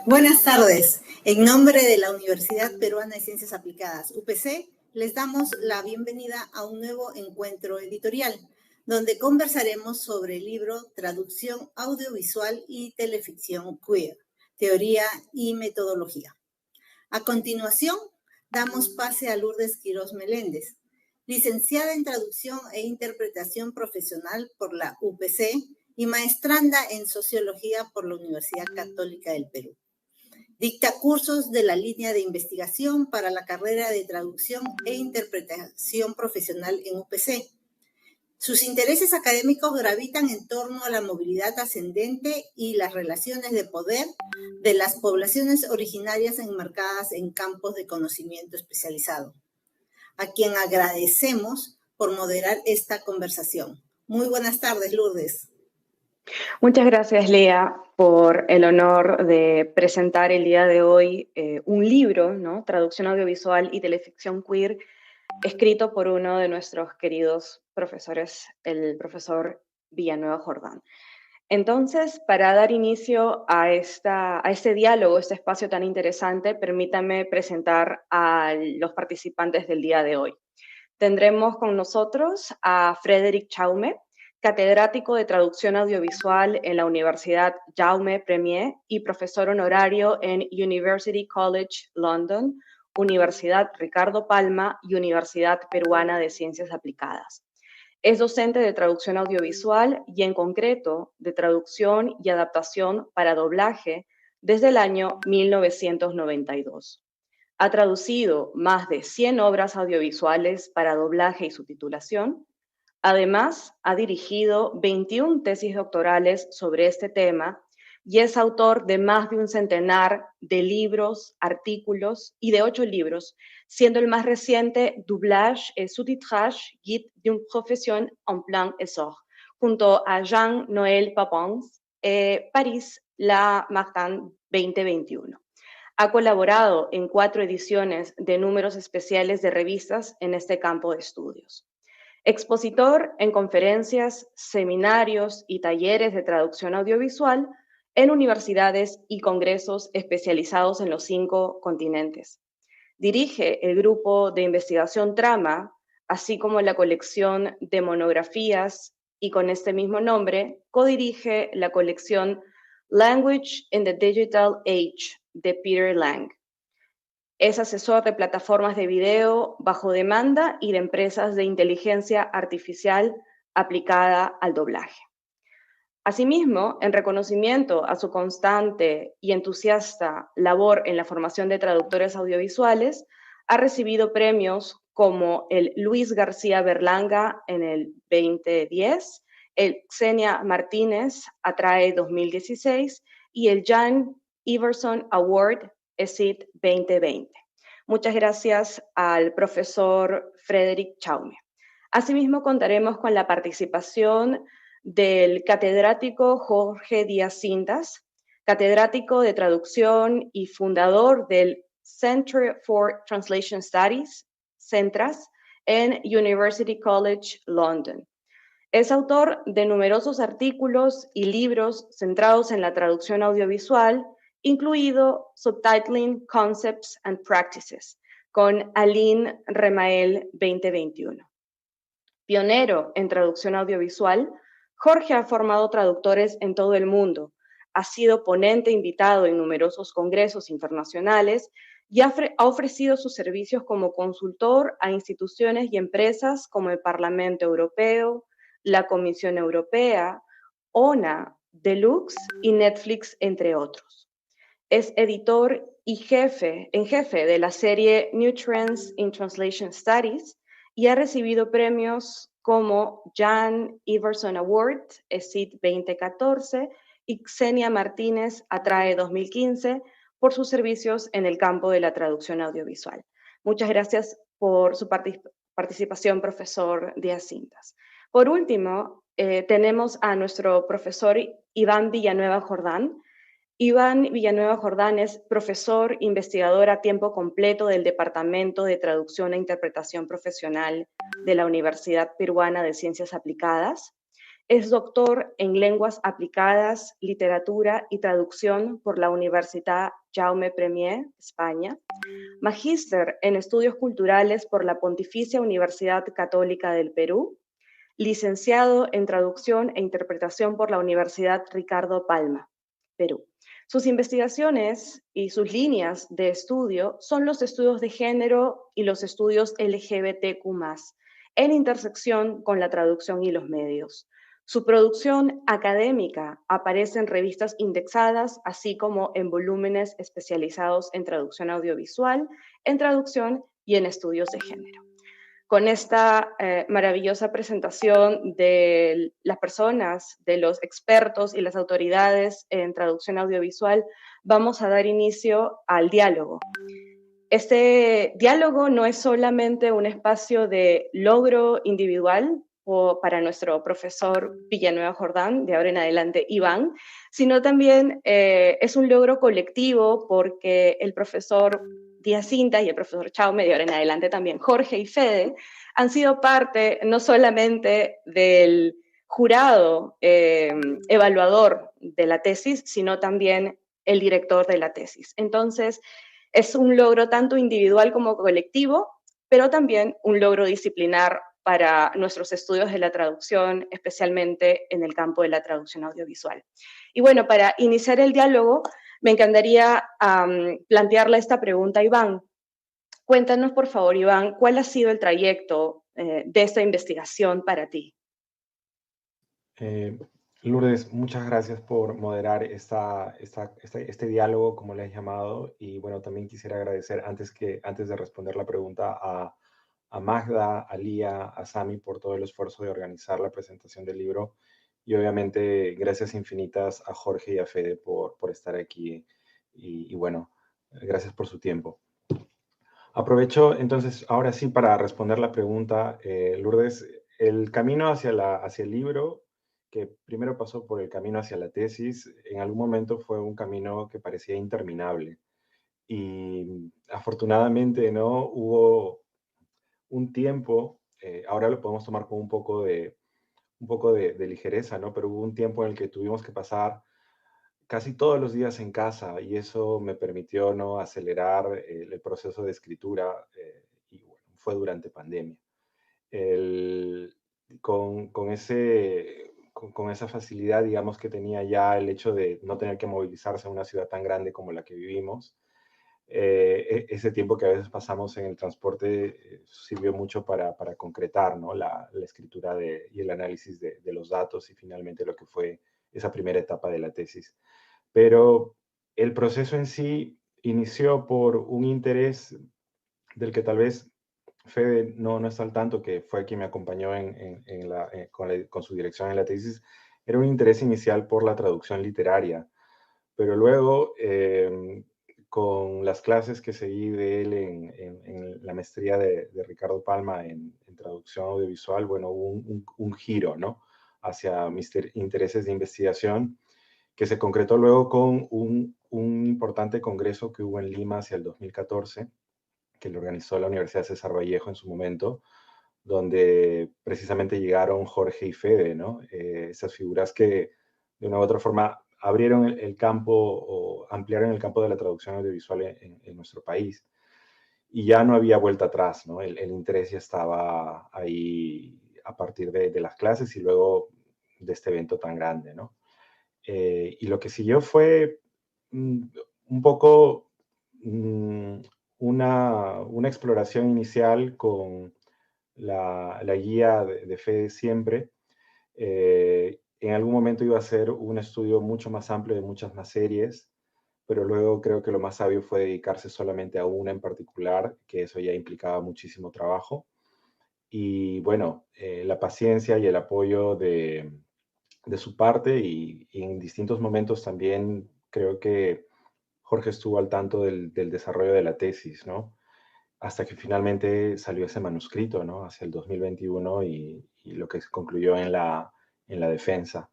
Buenas tardes. En nombre de la Universidad Peruana de Ciencias Aplicadas, UPC, les damos la bienvenida a un nuevo encuentro editorial, donde conversaremos sobre el libro Traducción audiovisual y teleficción queer, teoría y metodología. A continuación, damos pase a Lourdes Quirós Meléndez, licenciada en Traducción e Interpretación Profesional por la UPC y maestranda en Sociología por la Universidad Católica del Perú. Dicta cursos de la línea de investigación para la carrera de Traducción e Interpretación Profesional en UPC. Sus intereses académicos gravitan en torno a la movilidad ascendente y las relaciones de poder de las poblaciones originarias enmarcadas en campos de conocimiento especializado, a quien agradecemos por moderar esta conversación. Muy buenas tardes, Lourdes. Muchas gracias, Lea, por el honor de presentar el día de hoy un libro, ¿no? Traducción audiovisual y teleficción queer, escrito por uno de nuestros queridos profesores, el profesor Villanueva Jordán. Entonces, para dar inicio a este diálogo, este espacio tan interesante, permítame presentar a los participantes del día de hoy. Tendremos con nosotros a Frédéric Chaume, catedrático de Traducción Audiovisual en la Universidad Jaume I y profesor honorario en University College London, Universidad Ricardo Palma y Universidad Peruana de Ciencias Aplicadas. Es docente de traducción audiovisual y en concreto de traducción y adaptación para doblaje desde el año 1992. Ha traducido más de 100 obras audiovisuales para doblaje y subtitulación. Además, ha dirigido 21 tesis doctorales sobre este tema y es autor de más de un centenar de libros, artículos y de 8 libros, siendo el más reciente Doublage et sous-titrage, guide d'une profession en plein essor, junto a Jean-Noël Papons, París, La Martin 2021. Ha colaborado en 4 ediciones de números especiales de revistas en este campo de estudios. Expositor en conferencias, seminarios y talleres de traducción audiovisual en universidades y congresos especializados en los 5 continentes. Dirige el grupo de investigación Trama, así como la colección de monografías y con este mismo nombre, codirige la colección Language in the Digital Age de Peter Lang. Es asesor de plataformas de video bajo demanda y de empresas de inteligencia artificial aplicada al doblaje. Asimismo, en reconocimiento a su constante y entusiasta labor en la formación de traductores audiovisuales, ha recibido premios como el Luis García Berlanga en el 2010, el Xenia Martínez Atrae 2016 y el Jan Iverson Award ESIT 2020. Muchas gracias al profesor Frédéric Chaume. Asimismo, contaremos con la participación del catedrático Jorge Díaz Cintas, catedrático de traducción y fundador del Center for Translation Studies, CENTRAS, en University College London. Es autor de numerosos artículos y libros centrados en la traducción audiovisual, incluido Subtitling Concepts and Practices, con Aline Remael 2021. Pionero en traducción audiovisual, Jorge ha formado traductores en todo el mundo, ha sido ponente invitado en numerosos congresos internacionales y ha ofrecido sus servicios como consultor a instituciones y empresas como el Parlamento Europeo, la Comisión Europea, ONA, Deluxe y Netflix, entre otros. Es editor y jefe de la serie New Trends in Translation Studies y ha recibido premios como Jan Iverson Award, ESIT 2014 y Xenia Martínez Atrae 2015 por sus servicios en el campo de la traducción audiovisual. Muchas gracias por su participación, profesor Díaz Cintas. Por último, tenemos a nuestro profesor Iván Villanueva Jordán. Iván Villanueva Jordán es profesor investigador a tiempo completo del Departamento de Traducción e Interpretación Profesional de la Universidad Peruana de Ciencias Aplicadas. Es doctor en Lenguas Aplicadas, Literatura y Traducción por la Universidad Jaume I, España. Magíster en Estudios Culturales por la Pontificia Universidad Católica del Perú. Licenciado en Traducción e Interpretación por la Universidad Ricardo Palma, Perú. Sus investigaciones y sus líneas de estudio son los estudios de género y los estudios LGBTQ+, en intersección con la traducción y los medios. Su producción académica aparece en revistas indexadas, así como en volúmenes especializados en traducción audiovisual, en traducción y en estudios de género. Con esta maravillosa presentación de las personas, de los expertos y las autoridades en traducción audiovisual, vamos a dar inicio al diálogo. Este diálogo no es solamente un espacio de logro individual para nuestro profesor Villanueva Jordán, de ahora en adelante Iván, sino también es un logro colectivo porque el profesor Díaz Cinta y el profesor Chaume, de ahora en adelante también Jorge y Fede, han sido parte no solamente del jurado evaluador de la tesis, sino también el director de la tesis. Entonces, es un logro tanto individual como colectivo, pero también un logro disciplinar para nuestros estudios de la traducción, especialmente en el campo de la traducción audiovisual. Y bueno, para iniciar el diálogo, me encantaría plantearle esta pregunta a Iván. Cuéntanos, por favor, Iván, ¿cuál ha sido el trayecto de esta investigación para ti? Lourdes, muchas gracias por moderar este diálogo, como le has llamado, y bueno, también quisiera agradecer antes de responder la pregunta a Magda, a Lía, a Sami por todo el esfuerzo de organizar la presentación del libro y obviamente gracias infinitas a Jorge y a Fede por estar aquí y bueno, gracias por su tiempo. Aprovecho entonces ahora sí para responder la pregunta, Lourdes, el camino hacia el libro, que primero pasó por el camino hacia la tesis, en algún momento fue un camino que parecía interminable. Y afortunadamente, ¿no? Hubo un tiempo, ahora lo podemos tomar con un poco de ligereza, ¿no? Pero hubo un tiempo en el que tuvimos que pasar casi todos los días en casa y eso me permitió, ¿no? Acelerar el proceso de escritura y bueno, fue durante pandemia. El, con esa facilidad, digamos, que tenía ya el hecho de no tener que movilizarse en una ciudad tan grande como la que vivimos, ese tiempo que a veces pasamos en el transporte sirvió mucho para concretar, ¿no? la escritura y el análisis de los datos y finalmente lo que fue esa primera etapa de la tesis. Pero el proceso en sí inició por un interés del que tal vez Fede no está al tanto, que fue quien me acompañó con su dirección en la tesis. Era un interés inicial por la traducción literaria, pero luego con las clases que seguí de él en la maestría de Ricardo Palma en traducción audiovisual, bueno, hubo un giro, ¿no? Hacia mis intereses de investigación, que se concretó luego con un importante congreso que hubo en Lima hacia el 2014, que lo organizó la Universidad César Vallejo en su momento, donde precisamente llegaron Jorge y Fede, ¿no? Esas figuras que de una u otra forma abrieron el campo o ampliaron el campo de la traducción audiovisual en nuestro país. Y ya no había vuelta atrás, ¿no? El interés ya estaba ahí a partir de las clases y luego de este evento tan grande, ¿no? Y lo que siguió fue un poco una exploración inicial con la guía de Fede Siempre. En algún momento iba a ser un estudio mucho más amplio de muchas más series, pero luego creo que lo más sabio fue dedicarse solamente a una en particular, que eso ya implicaba muchísimo trabajo. Y bueno, la paciencia y el apoyo de su parte y en distintos momentos también creo que Jorge estuvo al tanto del desarrollo de la tesis, ¿no? Hasta que finalmente salió ese manuscrito, ¿no? Hacia el 2021 y lo que se concluyó en la defensa.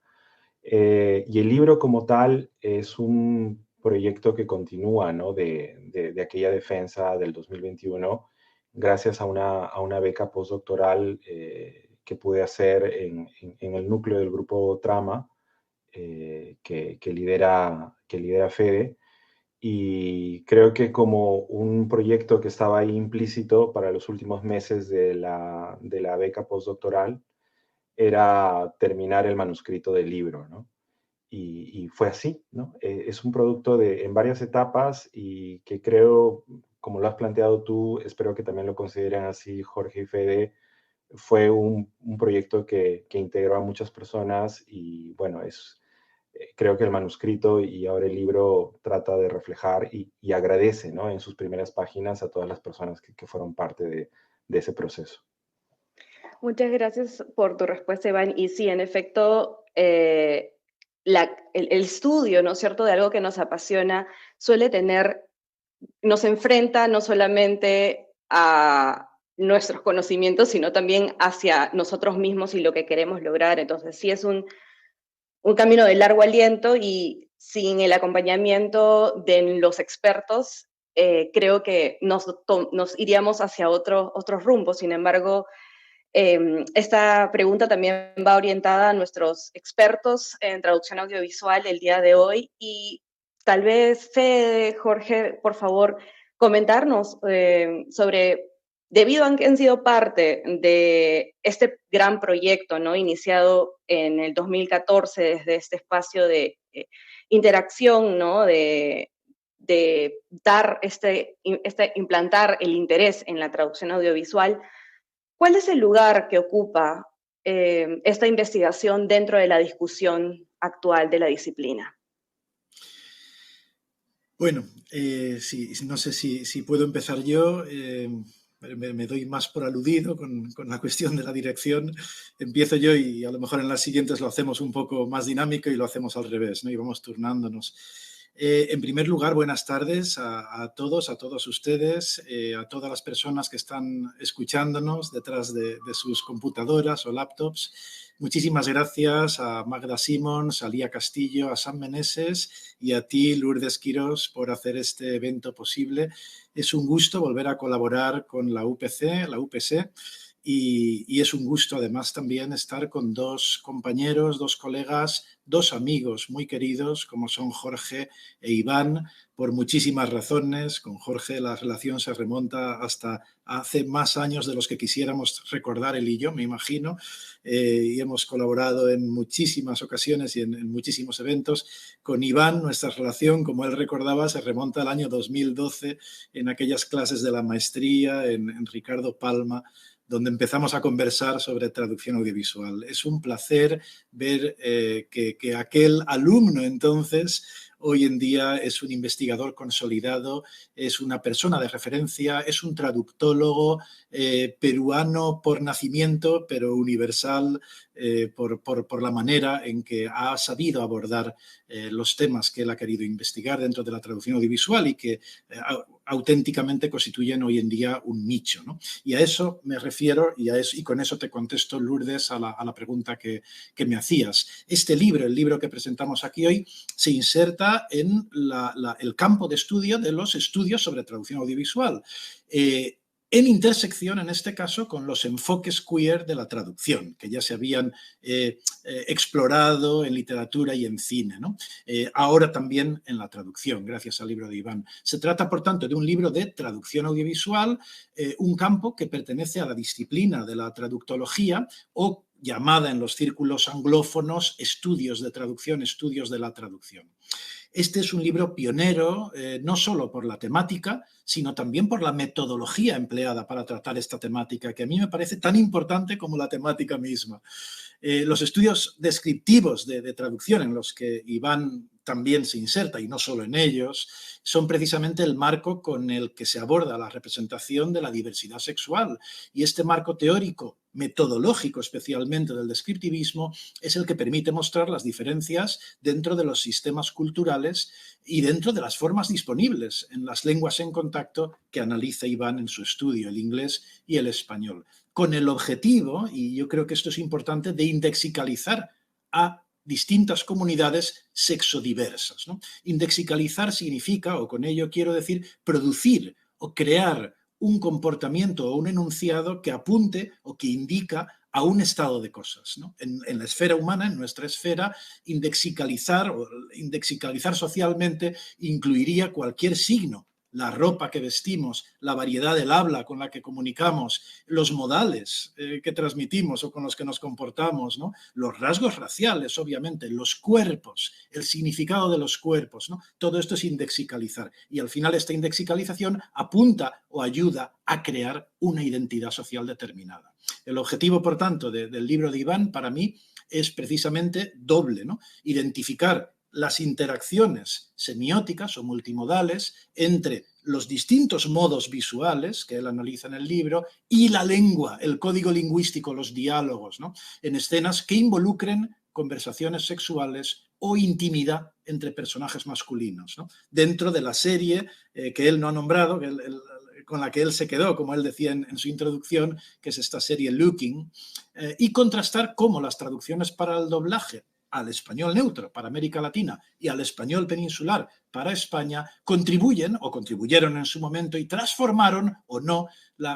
Y el libro como tal es un proyecto que continúa, ¿no? De aquella defensa del 2021, gracias a una beca postdoctoral pude hacer en el núcleo del grupo Trama, que lidera Fede. Y creo que como un proyecto que estaba ahí implícito para los últimos meses de la beca postdoctoral era terminar el manuscrito del libro, ¿no? Y fue así, ¿no? Es un producto en varias etapas y que creo, como lo has planteado tú, espero que también lo consideren así Jorge y Fede, fue un proyecto que integró a muchas personas y bueno, creo que el manuscrito y ahora el libro trata de reflejar y agradece, ¿no? En sus primeras páginas a todas las personas que fueron parte de ese proceso. Muchas gracias por tu respuesta, Iván. Y sí, en efecto, el estudio, ¿no es cierto?, de algo que nos apasiona nos enfrenta no solamente a nuestros conocimientos, sino también hacia nosotros mismos y lo que queremos lograr. Entonces, sí es un camino de largo aliento y sin el acompañamiento de los expertos, creo que nos iríamos hacia otros rumbos. Sin embargo, esta pregunta también va orientada a nuestros expertos en traducción audiovisual el día de hoy y tal vez, Fede, Jorge, por favor, comentarnos sobre, debido a que han sido parte de este gran proyecto, ¿no?, iniciado en el 2014 desde este espacio de interacción, ¿no?, de implantar el interés en la traducción audiovisual. ¿Cuál es el lugar que ocupa esta investigación dentro de la discusión actual de la disciplina? Bueno, sí, no sé si puedo empezar yo. Me doy más por aludido con la cuestión de la dirección. Empiezo yo y a lo mejor en las siguientes lo hacemos un poco más dinámico y lo hacemos al revés, ¿no? Y vamos turnándonos. En primer lugar, buenas tardes a todos ustedes, a todas las personas que están escuchándonos detrás de sus computadoras o laptops. Muchísimas gracias a Magda Simons, a Lía Castillo, a Sam Meneses y a ti, Lourdes Quirós, por hacer este evento posible. Es un gusto volver a colaborar con la UPC, y es un gusto además también estar con dos compañeros, dos colegas, dos amigos muy queridos como son Jorge e Iván, por muchísimas razones. Con Jorge la relación se remonta hasta hace más años de los que quisiéramos recordar él y yo, me imagino, y hemos colaborado en muchísimas ocasiones y en muchísimos eventos. Con Iván nuestra relación, como él recordaba, se remonta al año 2012 en aquellas clases de la maestría en Ricardo Palma, donde empezamos a conversar sobre traducción audiovisual. Es un placer ver que aquel alumno entonces hoy en día es un investigador consolidado, es una persona de referencia, es un traductólogo peruano por nacimiento, pero universal por la manera en que ha sabido abordar los temas que él ha querido investigar dentro de la traducción audiovisual y que auténticamente constituyen hoy en día un nicho, ¿no? Y a eso me refiero y con eso te contesto, Lourdes, a la pregunta que me hacías. Este libro, el libro que presentamos aquí hoy, se inserta en el campo de estudio de los estudios sobre traducción audiovisual, en intersección, en este caso, con los enfoques queer de la traducción, que ya se habían explorado en literatura y en cine, ¿no? Ahora también en la traducción, gracias al libro de Iván. Se trata, por tanto, de un libro de traducción audiovisual, un campo que pertenece a la disciplina de la traductología o llamada en los círculos anglófonos estudios de traducción, estudios de la traducción. Este es un libro pionero, no solo por la temática, sino también por la metodología empleada para tratar esta temática, que a mí me parece tan importante como la temática misma. Los estudios descriptivos de traducción en los que Iván también se inserta, y no solo en ellos, son precisamente el marco con el que se aborda la representación de la diversidad sexual. Y este marco teórico, metodológico especialmente del descriptivismo, es el que permite mostrar las diferencias dentro de los sistemas culturales y dentro de las formas disponibles en las lenguas en contacto que analiza Iván en su estudio, el inglés y el español, con el objetivo, y yo creo que esto es importante, de indexicalizar a distintas comunidades sexodiversas, ¿no? Indexicalizar significa, o con ello quiero decir, producir o crear un comportamiento o un enunciado que apunte o que indica a un estado de cosas, ¿no? En la esfera humana, en nuestra esfera, indexicalizar socialmente incluiría cualquier signo, la ropa que vestimos, la variedad del habla con la que comunicamos, los modales que transmitimos o con los que nos comportamos, ¿no? Los rasgos raciales, obviamente, los cuerpos, el significado de los cuerpos, ¿no? Todo esto es indexicalizar. Y al final esta indexicalización apunta o ayuda a crear una identidad social determinada. El objetivo, por tanto, del libro de Iván, para mí, es precisamente doble, ¿no? Identificar las interacciones semióticas o multimodales entre los distintos modos visuales que él analiza en el libro y la lengua, el código lingüístico, los diálogos, ¿no? En escenas que involucren conversaciones sexuales o intimidad entre personajes masculinos, ¿no? Dentro de la serie que él no ha nombrado, con la que él se quedó, como él decía en su introducción, que es esta serie Looking, y contrastar cómo las traducciones para el doblaje al español neutro para América Latina y al español peninsular para España contribuyen o contribuyeron en su momento y transformaron o no,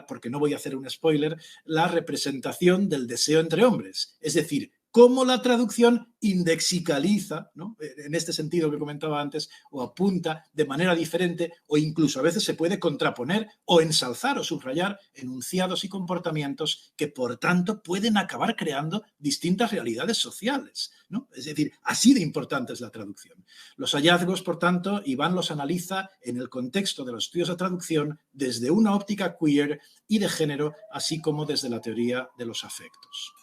porque no voy a hacer un spoiler, la representación del deseo entre hombres. Es decir, cómo la traducción indexicaliza, ¿no? En este sentido que comentaba antes, o apunta de manera diferente o incluso a veces se puede contraponer o ensalzar o subrayar enunciados y comportamientos que por tanto pueden acabar creando distintas realidades sociales, ¿no? Es decir, así de importante es la traducción. Los hallazgos, por tanto, Iván los analiza en el contexto de los estudios de traducción desde una óptica queer y de género, así como desde la teoría de los afectos.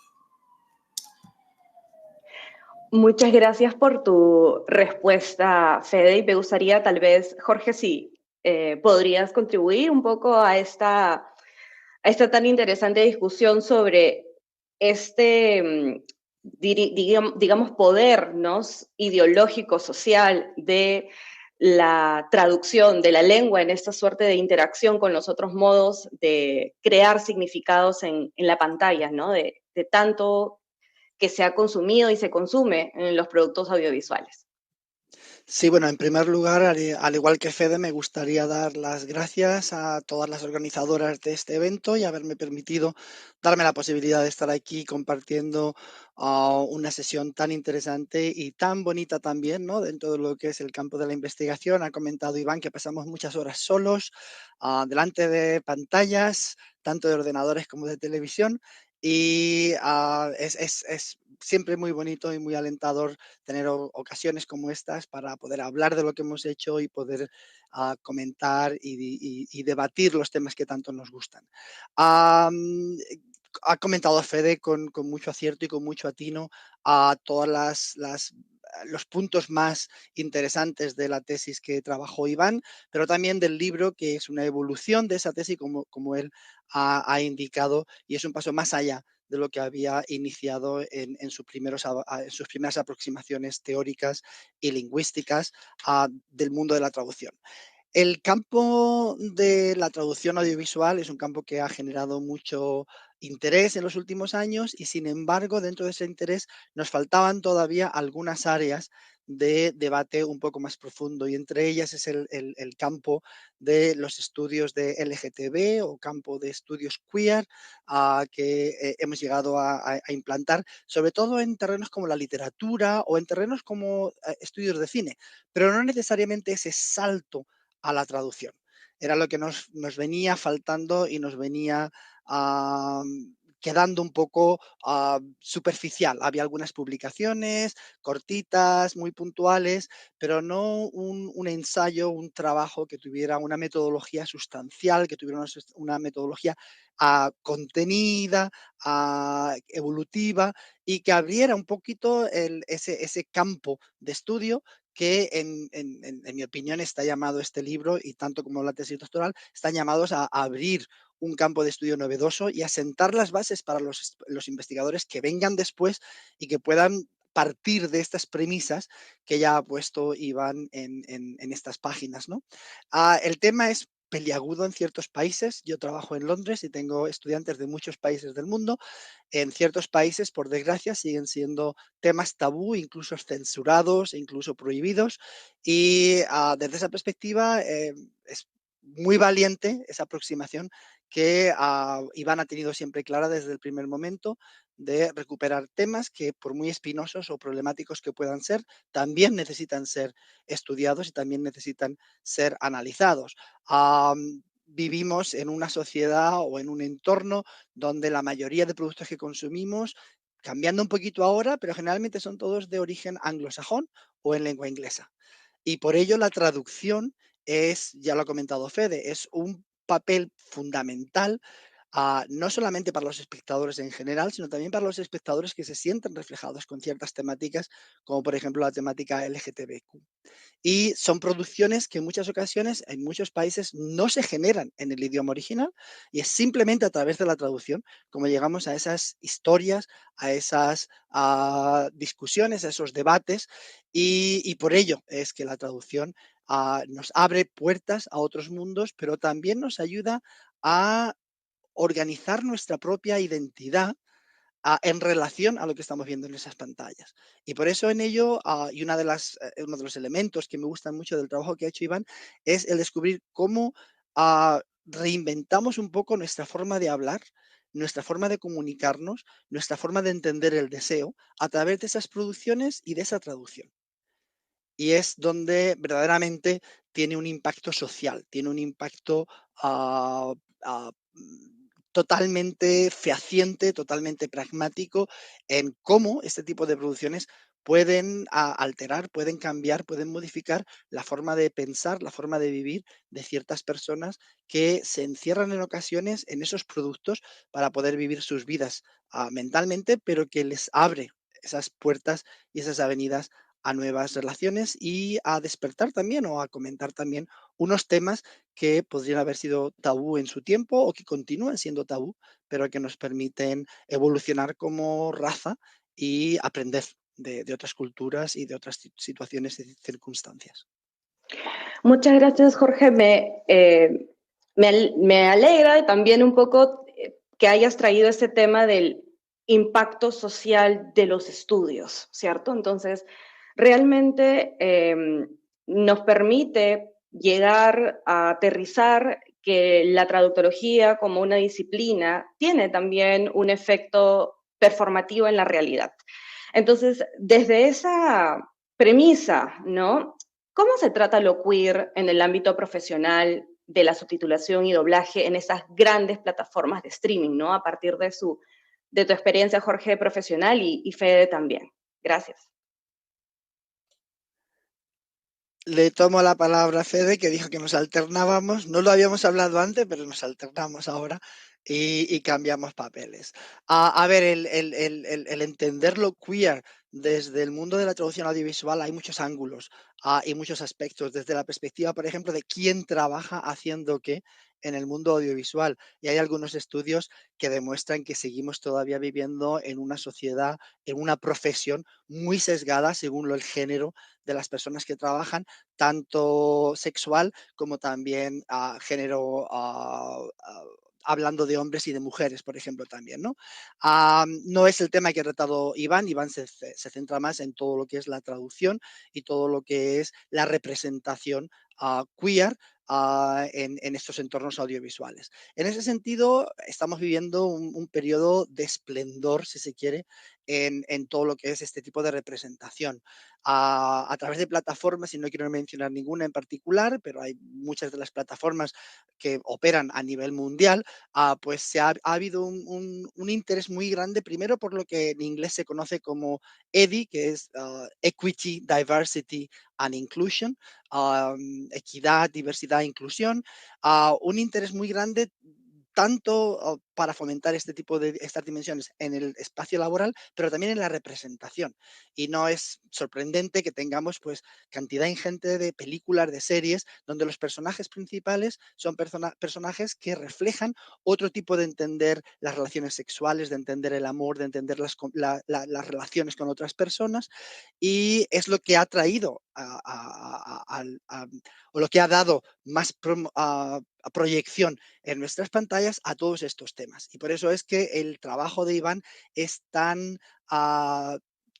Muchas gracias por tu respuesta, Fede, y me gustaría tal vez, Jorge, si podrías contribuir un poco a esta tan interesante discusión sobre este, digamos, poder, ¿no?, ideológico, social de la traducción de la lengua en esta suerte de interacción con los otros modos de crear significados en la pantalla, ¿no?, de tanto que se ha consumido y se consume en los productos audiovisuales. Sí, bueno, en primer lugar, al igual que Fede, me gustaría dar las gracias a todas las organizadoras de este evento y haberme permitido darme la posibilidad de estar aquí compartiendo una sesión tan interesante y tan bonita también, ¿no?, dentro de lo que es el campo de la investigación. Ha comentado Iván que pasamos muchas horas solos, delante de pantallas, tanto de ordenadores como de televisión, y es siempre muy bonito y muy alentador tener ocasiones como estas para poder hablar de lo que hemos hecho y poder comentar y debatir los temas que tanto nos gustan. Ha comentado Fede con mucho acierto y con mucho atino a todas los puntos más interesantes de la tesis que trabajó Iván, pero también del libro, que es una evolución de esa tesis, como él ha indicado, y es un paso más allá de lo que había iniciado en sus primeras aproximaciones teóricas y lingüísticas del mundo de la traducción. El campo de la traducción audiovisual es un campo que ha generado mucho interés en los últimos años y, sin embargo, dentro de ese interés nos faltaban todavía algunas áreas de debate un poco más profundo, y entre ellas es el campo de los estudios de LGTB o campo de estudios queer que hemos llegado a implantar, sobre todo en terrenos como la literatura o en terrenos como estudios de cine, pero no necesariamente ese salto a la traducción. Era lo que nos venía faltando y nos venía quedando un poco superficial. Había algunas publicaciones cortitas, muy puntuales, pero no un ensayo, un trabajo que tuviera una metodología sustancial, que tuviera una metodología contenida, evolutiva, y que abriera un poquito ese campo de estudio que en mi opinión está llamado este libro, y tanto como la tesis doctoral, están llamados a abrir un campo de estudio novedoso y a sentar las bases para los investigadores que vengan después y que puedan partir de estas premisas que ya ha puesto Iván en estas páginas, ¿no? El tema es peliagudo en ciertos países. Yo trabajo en Londres y tengo estudiantes de muchos países del mundo. En ciertos países, por desgracia, siguen siendo temas tabú, incluso censurados, incluso prohibidos. Y desde esa perspectiva es muy valiente esa aproximación que Iván ha tenido siempre clara desde el primer momento, de recuperar temas que, por muy espinosos o problemáticos que puedan ser, también necesitan ser estudiados y también necesitan ser analizados. Vivimos en una sociedad o en un entorno donde la mayoría de productos que consumimos, cambiando un poquito ahora, pero generalmente son todos de origen anglosajón o en lengua inglesa. Y por ello la traducción es, ya lo ha comentado Fede, es un papel fundamental, no solamente para los espectadores en general, sino también para los espectadores que se sienten reflejados con ciertas temáticas, como por ejemplo la temática LGTBQ. Y son producciones que en muchas ocasiones, en muchos países, no se generan en el idioma original, y es simplemente a través de la traducción como llegamos a esas historias, a esas discusiones, a esos debates, y por ello es que la traducción nos abre puertas a otros mundos, pero también nos ayuda a organizar nuestra propia identidad en relación a lo que estamos viendo en esas pantallas. Y por eso en ello, y uno de los elementos que me gustan mucho del trabajo que ha hecho Iván, es el descubrir cómo reinventamos un poco nuestra forma de hablar, nuestra forma de comunicarnos, nuestra forma de entender el deseo a través de esas producciones y de esa traducción. Y es donde verdaderamente tiene un impacto social, tiene un impacto ah, ah, totalmente fehaciente, totalmente pragmático en cómo este tipo de producciones pueden alterar, pueden cambiar, pueden modificar la forma de pensar, la forma de vivir de ciertas personas que se encierran en ocasiones en esos productos para poder vivir sus vidas mentalmente, pero que les abre esas puertas y esas avenidas a nuevas relaciones y a despertar también o a comentar también unos temas que podrían haber sido tabú en su tiempo o que continúan siendo tabú, pero que nos permiten evolucionar como raza y aprender de otras culturas y de otras situaciones y circunstancias. Muchas gracias, Jorge. Me alegra también un poco que hayas traído este tema del impacto social de los estudios, ¿cierto? Entonces, realmente nos permite llegar a aterrizar que la traductología como una disciplina tiene también un efecto performativo en la realidad. Entonces, desde esa premisa, ¿no? ¿Cómo se trata lo queer en el ámbito profesional de la subtitulación y doblaje en esas grandes plataformas de streaming, ¿no? A partir de tu experiencia, Jorge, profesional y Fede también. Gracias. Le tomo la palabra a Fede, que dijo que nos alternábamos. No lo habíamos hablado antes, pero nos alternamos ahora y cambiamos papeles. A ver, el entender lo queer desde el mundo de la traducción audiovisual hay muchos ángulos y muchos aspectos. Desde la perspectiva, por ejemplo, de quién trabaja haciendo qué en el mundo audiovisual. Y hay algunos estudios que demuestran que seguimos todavía viviendo en una sociedad, en una profesión muy sesgada según el género de las personas que trabajan, tanto sexual como también género, hablando de hombres y de mujeres, por ejemplo, también, ¿no? No es el tema que ha tratado Iván. Iván se centra más en todo lo que es la traducción y todo lo que es la representación queer en estos entornos audiovisuales. En ese sentido, estamos viviendo un periodo de esplendor, si se quiere, en todo lo que es este tipo de representación. A través de plataformas, y no quiero mencionar ninguna en particular, pero hay muchas de las plataformas que operan a nivel mundial, pues ha habido un interés muy grande, primero por lo que en inglés se conoce como EDI, que es Equity, Diversity and Inclusion, equidad, diversidad e inclusión, un interés muy grande tanto para fomentar este tipo de estas dimensiones en el espacio laboral, pero también en la representación. Y no es sorprendente que tengamos pues cantidad ingente de películas, de series, donde los personajes principales son personajes que reflejan otro tipo de entender las relaciones sexuales, de entender el amor, de entender las relaciones con otras personas, y es lo que ha traído o lo que ha dado más proyección en nuestras pantallas a todos estos temas. Y por eso es que el trabajo de Iván es tan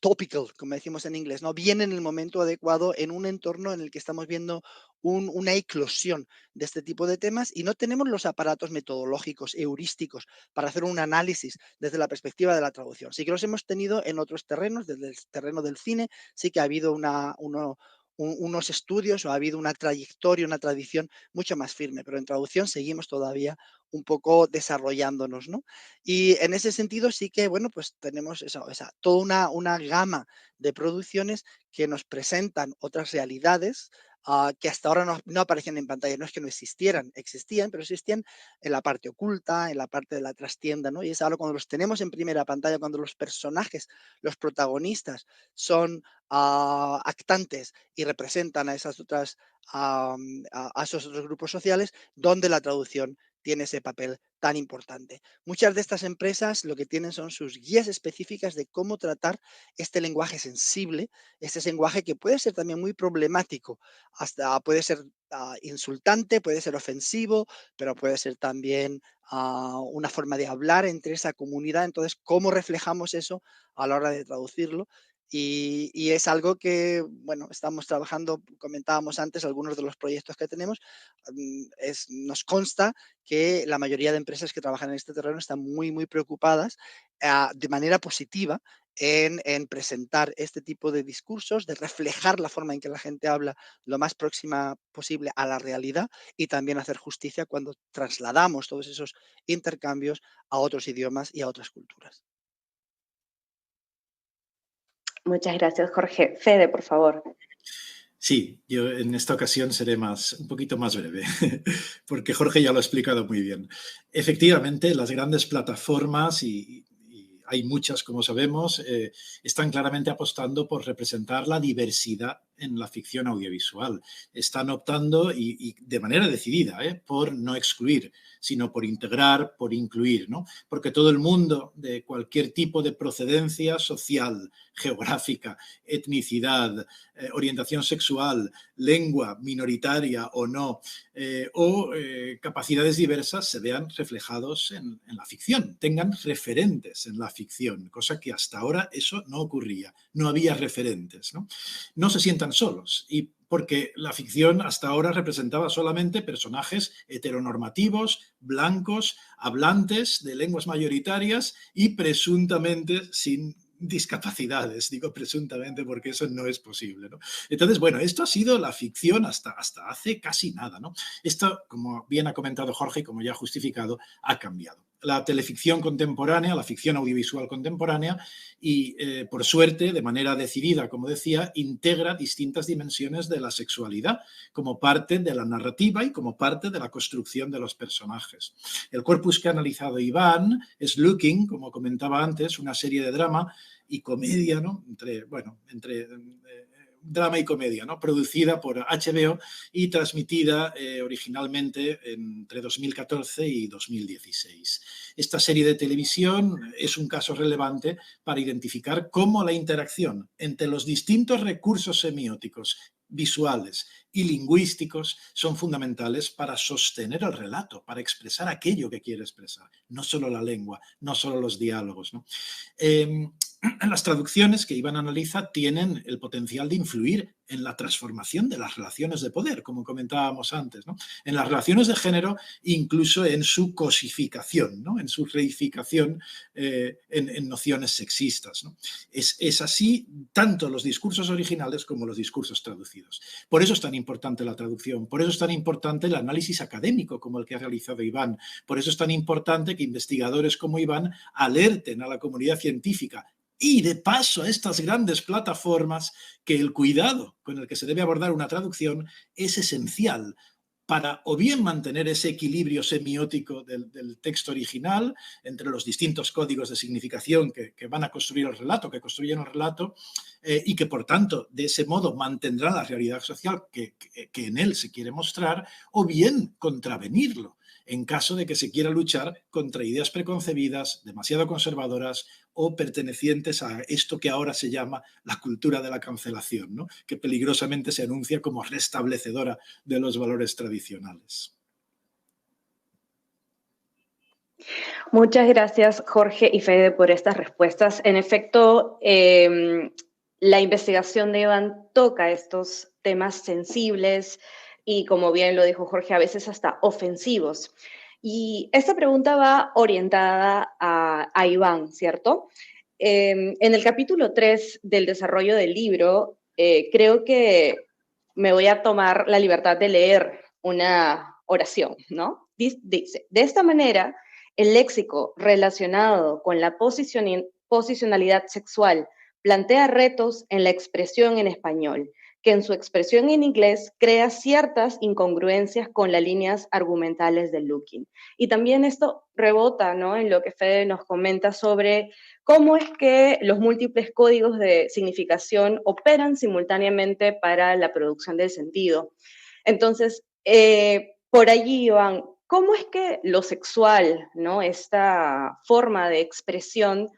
topical, como decimos en inglés, ¿no? Viene en el momento adecuado en un entorno en el que estamos viendo una eclosión de este tipo de temas y no tenemos los aparatos metodológicos, heurísticos, para hacer un análisis desde la perspectiva de la traducción. Sí que los hemos tenido en otros terrenos, desde el terreno del cine, sí que ha habido unos estudios o ha habido una trayectoria, una tradición mucho más firme, pero en traducción seguimos todavía un poco desarrollándonos, ¿no? Y en ese sentido sí que, bueno, pues tenemos toda una gama de producciones que nos presentan otras realidades que hasta ahora no aparecían en pantalla. No es que no existieran, existían, pero existían en la parte oculta, en la parte de la trastienda, ¿no? Y es ahora cuando los tenemos en primera pantalla, cuando los personajes, los protagonistas son actantes y representan a esas otras, a esos otros grupos sociales, donde la traducción tiene ese papel tan importante. Muchas de estas empresas lo que tienen son sus guías específicas de cómo tratar este lenguaje sensible, este lenguaje que puede ser también muy problemático, hasta puede ser insultante, puede ser ofensivo, pero puede ser también una forma de hablar entre esa comunidad. Entonces, ¿cómo reflejamos eso a la hora de traducirlo? Y es algo que, bueno, estamos trabajando, comentábamos antes, algunos de los proyectos que tenemos, nos consta que la mayoría de empresas que trabajan en este terreno están muy, muy preocupadas de manera positiva en presentar este tipo de discursos, de reflejar la forma en que la gente habla lo más próxima posible a la realidad y también hacer justicia cuando trasladamos todos esos intercambios a otros idiomas y a otras culturas. Muchas gracias, Jorge. Fede, por favor. Sí, yo en esta ocasión seré un poquito más breve, porque Jorge ya lo ha explicado muy bien. Efectivamente, las grandes plataformas, y hay muchas, como sabemos, están claramente apostando por representar la diversidad en la ficción audiovisual. Están optando, y de manera decidida, por no excluir, sino por integrar, por incluir, ¿no? Porque todo el mundo, de cualquier tipo de procedencia social, geográfica, etnicidad, orientación sexual, lengua minoritaria o no, capacidades diversas se vean reflejados en la ficción, tengan referentes en la ficción, cosa que hasta ahora eso no ocurría, no había referentes, ¿no? No se sientan solos y porque la ficción hasta ahora representaba solamente personajes heteronormativos, blancos, hablantes de lenguas mayoritarias y presuntamente sin discapacidades, digo presuntamente porque eso no es posible, ¿no? Entonces, bueno, esto ha sido la ficción hasta hace casi nada, ¿no? Esto, como bien ha comentado Jorge y como ya ha justificado, ha cambiado. La teleficción contemporánea, la ficción audiovisual contemporánea y, por suerte, de manera decidida, como decía, integra distintas dimensiones de la sexualidad como parte de la narrativa y como parte de la construcción de los personajes. El corpus que ha analizado Iván es Looking, como comentaba antes, una serie de drama y comedia, ¿no? Entre drama y comedia, ¿no? Producida por HBO y transmitida originalmente entre 2014 y 2016. Esta serie de televisión es un caso relevante para identificar cómo la interacción entre los distintos recursos semióticos, visuales y lingüísticos son fundamentales para sostener el relato, para expresar aquello que quiere expresar, no solo la lengua, no solo los diálogos, ¿no? Las traducciones que Iván analiza tienen el potencial de influir en la transformación de las relaciones de poder, como comentábamos antes, ¿no? En las relaciones de género, incluso en su cosificación, ¿no? En su reificación en nociones sexistas, ¿no? Es así tanto los discursos originales como los discursos traducidos. Por eso es tan importante la traducción, por eso es tan importante el análisis académico como el que ha realizado Iván, por eso es tan importante que investigadores como Iván alerten a la comunidad científica y de paso a estas grandes plataformas que el cuidado con el que se debe abordar una traducción es esencial para o bien mantener ese equilibrio semiótico del texto original entre los distintos códigos de significación que van a construir el relato, que construyen el relato, y que por tanto de ese modo mantendrá la realidad social que en él se quiere mostrar, o bien contravenirlo en caso de que se quiera luchar contra ideas preconcebidas, demasiado conservadoras o pertenecientes a esto que ahora se llama la cultura de la cancelación, ¿no? Que peligrosamente se anuncia como restablecedora de los valores tradicionales. Muchas gracias, Jorge y Fede, por estas respuestas. En efecto, la investigación de Iván toca estos temas sensibles y, como bien lo dijo Jorge, a veces hasta ofensivos. Y esta pregunta va orientada a Iván, ¿cierto? En el capítulo 3 del desarrollo del libro, creo que me voy a tomar la libertad de leer una oración, ¿no? Dice, de esta manera, el léxico relacionado con la posicionalidad sexual plantea retos en la expresión en español, que en su expresión en inglés crea ciertas incongruencias con las líneas argumentales del Looking. Y también esto rebota, ¿no?, en lo que Fede nos comenta sobre cómo es que los múltiples códigos de significación operan simultáneamente para la producción del sentido. Entonces, por allí, Iván, ¿cómo es que lo sexual, ¿no?, esta forma de expresión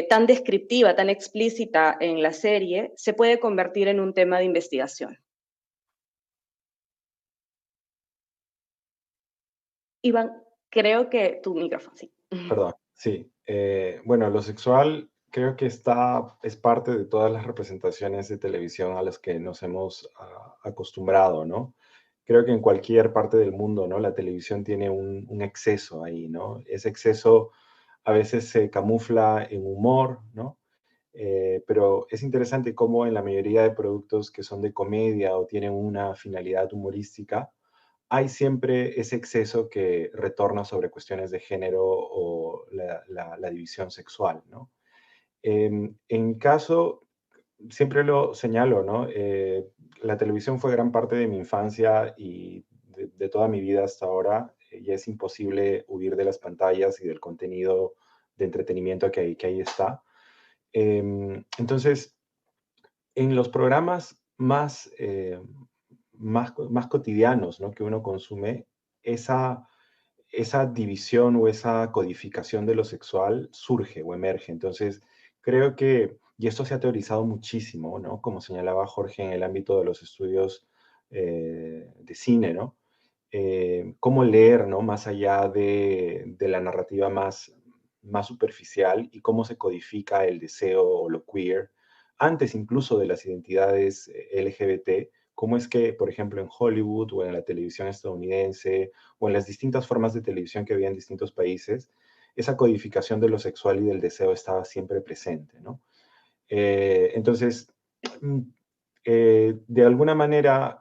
tan descriptiva, tan explícita en la serie, se puede convertir en un tema de investigación? Iván, creo que tu micrófono, sí. Perdón, sí. Bueno, lo sexual creo que es parte de todas las representaciones de televisión a las que nos hemos acostumbrado, ¿no? Creo que en cualquier parte del mundo, ¿no?, la televisión tiene un exceso ahí, ¿no? Ese exceso a veces se camufla en humor, ¿no? Pero es interesante cómo en la mayoría de productos que son de comedia o tienen una finalidad humorística, hay siempre ese exceso que retorna sobre cuestiones de género o la división sexual, ¿no? En mi caso, siempre lo señalo, ¿no? La televisión fue gran parte de mi infancia y de toda mi vida hasta ahora, y es imposible huir de las pantallas y del contenido de entretenimiento que ahí está. Entonces, en los programas más cotidianos, ¿no?, que uno consume, esa división o esa codificación de lo sexual surge o emerge. Entonces, creo que, y esto se ha teorizado muchísimo, ¿no?, como señalaba Jorge, en el ámbito de los estudios de cine, ¿no? Cómo leer, ¿no?, más allá de la narrativa más superficial y cómo se codifica el deseo o lo queer, antes incluso de las identidades LGBT, cómo es que, por ejemplo, en Hollywood o en la televisión estadounidense o en las distintas formas de televisión que había en distintos países, esa codificación de lo sexual y del deseo estaba siempre presente, ¿no? Entonces, mm, de alguna manera,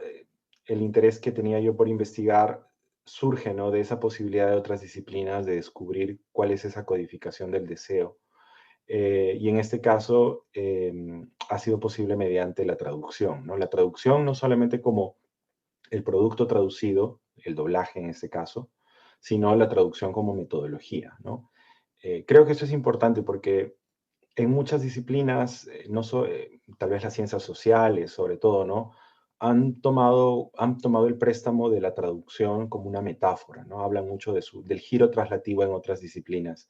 el interés que tenía yo por investigar surge, ¿no?, de esa posibilidad de otras disciplinas de descubrir cuál es esa codificación del deseo. Y en este caso ha sido posible mediante la traducción, ¿no? La traducción no solamente como el producto traducido, el doblaje en este caso, sino la traducción como metodología, ¿no? Creo que eso es importante porque en muchas disciplinas, tal vez las ciencias sociales sobre todo, ¿no?, han tomado el préstamo de la traducción como una metáfora, ¿no? Hablan mucho del giro traslativo en otras disciplinas.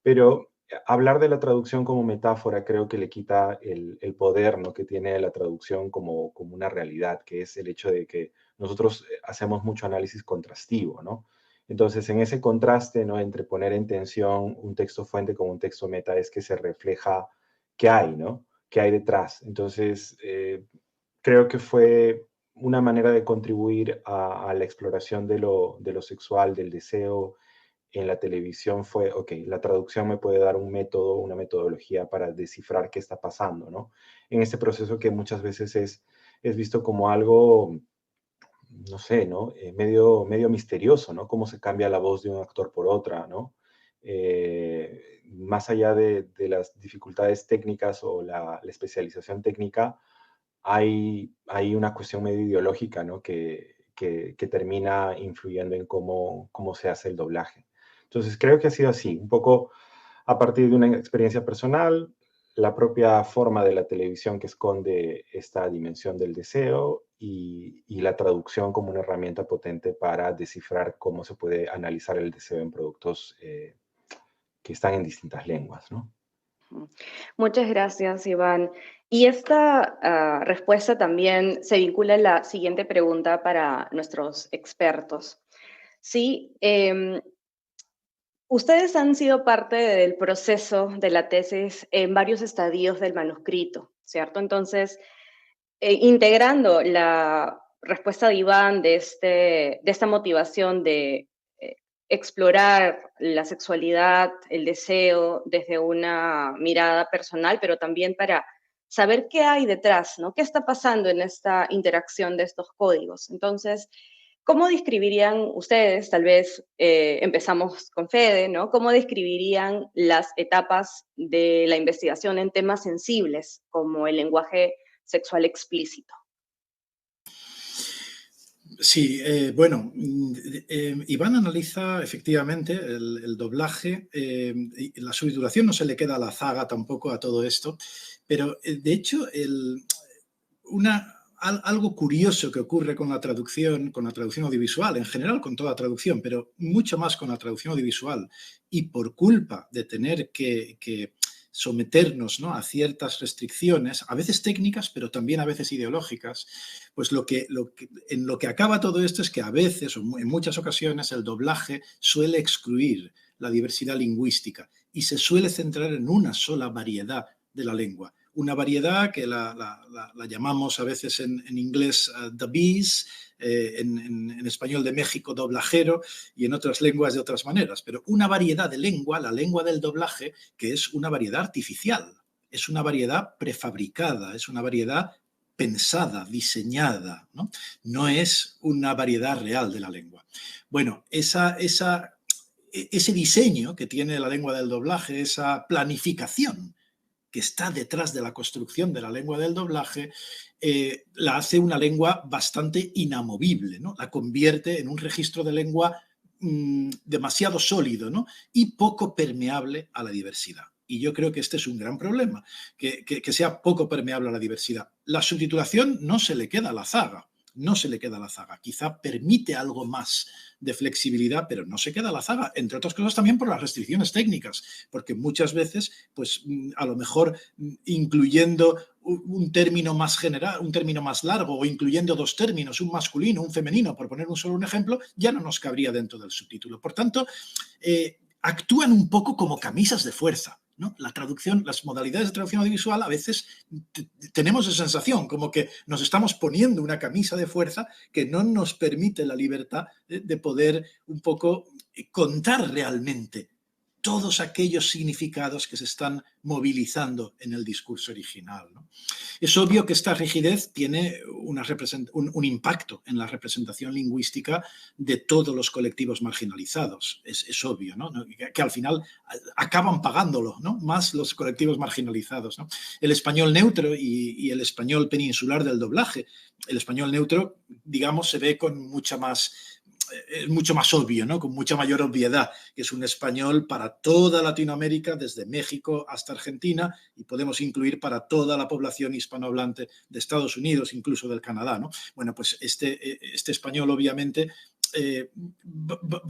Pero hablar de la traducción como metáfora creo que le quita el poder, ¿no?, que tiene la traducción como una realidad, que es el hecho de que nosotros hacemos mucho análisis contrastivo, ¿no? Entonces, en ese contraste, ¿no?, entre poner en tensión un texto fuente con un texto meta, es que se refleja qué hay, ¿no?, qué hay detrás. Entonces, creo que fue una manera de contribuir a la exploración de lo sexual, del deseo en la televisión. Fue, ok, la traducción me puede dar un método, una metodología para descifrar qué está pasando, ¿no? En este proceso que muchas veces es visto como algo, no sé, ¿no? Medio misterioso, ¿no? Cómo se cambia la voz de un actor por otra, ¿no? Más allá de las dificultades técnicas o la especialización técnica, hay una cuestión medio ideológica, ¿no?, que termina influyendo en cómo se hace el doblaje. Entonces, creo que ha sido así, un poco a partir de una experiencia personal, la propia forma de la televisión que esconde esta dimensión del deseo y la traducción como una herramienta potente para descifrar cómo se puede analizar el deseo en productos que están en distintas lenguas, ¿no? Muchas gracias, Iván. Y esta respuesta también se vincula a la siguiente pregunta para nuestros expertos. Sí, Ustedes han sido parte del proceso de la tesis en varios estadios del manuscrito, ¿cierto? Entonces, integrando la respuesta de Iván de esta motivación de explorar la sexualidad, el deseo desde una mirada personal, pero también para saber qué hay detrás, ¿no? ¿Qué está pasando en esta interacción de estos códigos? Entonces, ¿cómo describirían ustedes, tal vez empezamos con Fede, ¿no? ¿Cómo describirían las etapas de la investigación en temas sensibles como el lenguaje sexual explícito? Sí, bueno, Iván analiza efectivamente el doblaje, y la subtitulación no se le queda a la zaga tampoco a todo esto, pero de hecho algo curioso que ocurre con la traducción audiovisual, en general con toda traducción, pero mucho más con la traducción audiovisual, y por culpa de tener que someternos, ¿no?, a ciertas restricciones, a veces técnicas, pero también a veces ideológicas, pues en lo que acaba todo esto es que a veces, o en muchas ocasiones, el doblaje suele excluir la diversidad lingüística y se suele centrar en una sola variedad de la lengua. Una variedad que la llamamos a veces en inglés the bees, en español de México doblajero, y en otras lenguas de otras maneras, pero una variedad de lengua, la lengua del doblaje, que es una variedad artificial, es una variedad prefabricada, es una variedad pensada, diseñada, ¿no? No es una variedad real de la lengua. Bueno, ese diseño que tiene la lengua del doblaje, esa planificación que está detrás de la construcción de la lengua del doblaje, la hace una lengua bastante inamovible, ¿no? La convierte en un registro de lengua demasiado sólido, ¿no?, y poco permeable a la diversidad. Y yo creo que este es un gran problema, que sea poco permeable a la diversidad. La subtitulación no se le queda a la zaga, no se le queda a la zaga. Quizá permite algo más de flexibilidad, pero no se queda a la zaga, entre otras cosas también por las restricciones técnicas, porque muchas veces, pues a lo mejor incluyendo un término más general, un término más largo, o incluyendo dos términos, un masculino, un femenino, por poner un ejemplo, ya no nos cabría dentro del subtítulo. Por tanto, actúan un poco como camisas de fuerza, ¿no? La traducción, las modalidades de traducción audiovisual, a veces tenemos esa sensación como que nos estamos poniendo una camisa de fuerza que no nos permite la libertad de poder un poco contar realmente todos aquellos significados que se están movilizando en el discurso original, ¿no? Es obvio que esta rigidez tiene un impacto en la representación lingüística de todos los colectivos marginalizados. Es obvio, ¿no?, que al final acaban pagándolo, ¿no?, más los colectivos marginalizados, ¿no? El español neutro y el español peninsular del doblaje. El español neutro, digamos, se ve con mucho más obvio, ¿no?, con mucha mayor obviedad, que es un español para toda Latinoamérica, desde México hasta Argentina, y podemos incluir para toda la población hispanohablante de Estados Unidos, incluso del Canadá, ¿no? Bueno, pues este español obviamente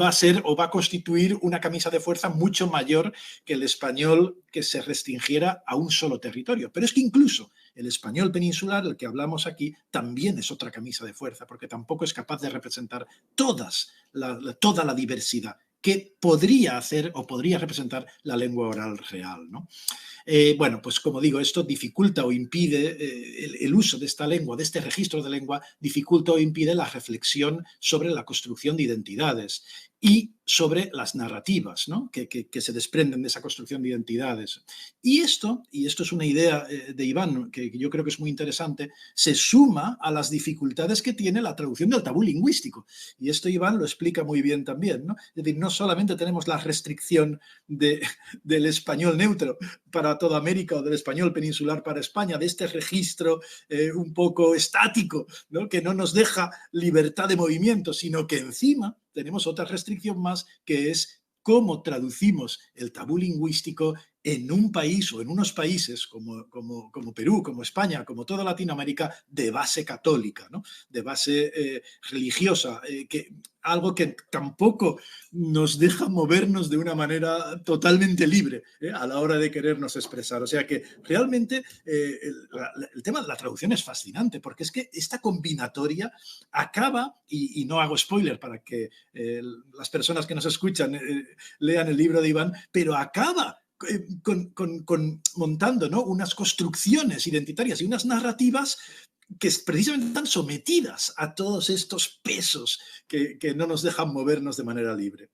va a ser o va a constituir una camisa de fuerza mucho mayor que el español que se restringiera a un solo territorio. Pero es que incluso el español peninsular, el que hablamos aquí, también es otra camisa de fuerza, porque tampoco es capaz de representar toda la diversidad que podría hacer o podría representar la lengua oral real, ¿no? Bueno, pues como digo, esto dificulta o impide el uso de esta lengua, de este registro de lengua, dificulta o impide la reflexión sobre la construcción de identidades y sobre las narrativas, ¿no?, que se desprenden de esa construcción de identidades. Y esto es una idea de Iván que yo creo que es muy interesante, se suma a las dificultades que tiene la traducción del tabú lingüístico. Y esto Iván lo explica muy bien también, ¿no? Es decir, no solamente tenemos la restricción del español neutro para toda América o del español peninsular para España, de este registro un poco estático, ¿no?, que no nos deja libertad de movimiento, sino que encima tenemos otra restricción más, que es cómo traducimos el tabú lingüístico en un país o en unos países como Perú, como España, como toda Latinoamérica, de base católica, ¿no? De base religiosa, algo que tampoco nos deja movernos de una manera totalmente libre a la hora de querernos expresar. O sea que realmente el tema de la traducción es fascinante, porque es que esta combinatoria acaba, y no hago spoiler para que las personas que nos escuchan lean el libro de Iván, pero acaba montando, ¿no?, unas construcciones identitarias y unas narrativas que precisamente están sometidas a todos estos pesos que no nos dejan movernos de manera libre.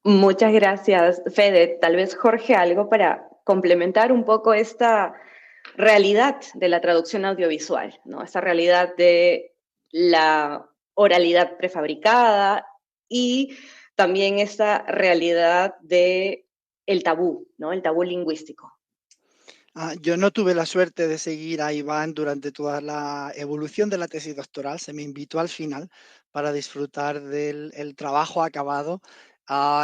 Muchas gracias, Fede. Tal vez, Jorge, algo para complementar un poco esta realidad de la traducción audiovisual, ¿no? Esta realidad de la oralidad prefabricada y también esta realidad de el tabú, ¿no? El tabú lingüístico. Yo no tuve la suerte de seguir a Iván durante toda la evolución de la tesis doctoral. Se me invitó al final para disfrutar del el trabajo acabado,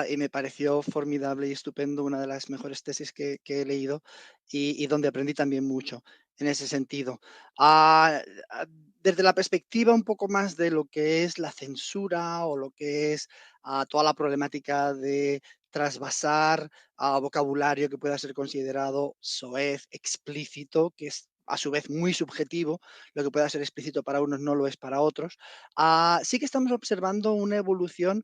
y me pareció formidable y estupendo, una de las mejores tesis que he leído y donde aprendí también mucho en ese sentido. Ah, ah, Desde la perspectiva un poco más de lo que es la censura o lo que es toda la problemática de trasvasar a vocabulario que pueda ser considerado soez, explícito, que es a su vez muy subjetivo, lo que pueda ser explícito para unos no lo es para otros. Sí que estamos observando una evolución